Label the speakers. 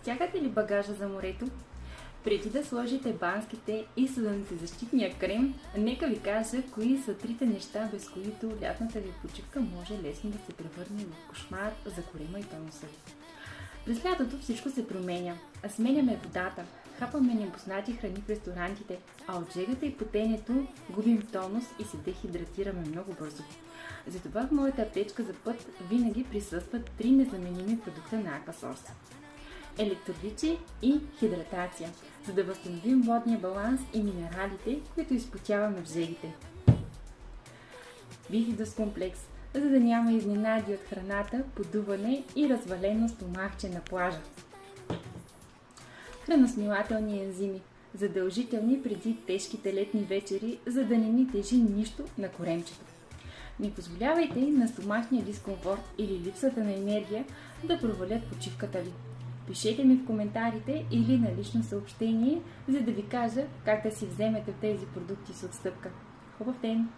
Speaker 1: Стягате ли багажа за морето? Преди да сложите банските и слънцезащитния крем, нека ви кажа кои са трите неща, без които лятната ви почивка може лесно да се превърне в кошмар за корема и тонуса. През лятото всичко се променя, сменяме водата, хапаме непознати храни в ресторантите, а от жегата и потението губим тонус и се дехидратираме много бързо. Затова в моята аптечка за път винаги присъстват 3 незаменими продукта на Акасорс: електролити и хидратация, за да възстановим водния баланс и минералите, които изпотяваме в жегите. Бифидус комплекс, за да няма изненади от храната, подуване и развалено стомахче на плажа. Храносмилателни ензими, задължителни преди тежките летни вечери, за да не ни тежи нищо на коремчето. Не позволявайте на стомахния дискомфорт или липсата на енергия да провалят почивката ви. Пишете ми в коментарите или на лично съобщение, за да ви кажа как да си вземете тези продукти с отстъпка. Хубав ден!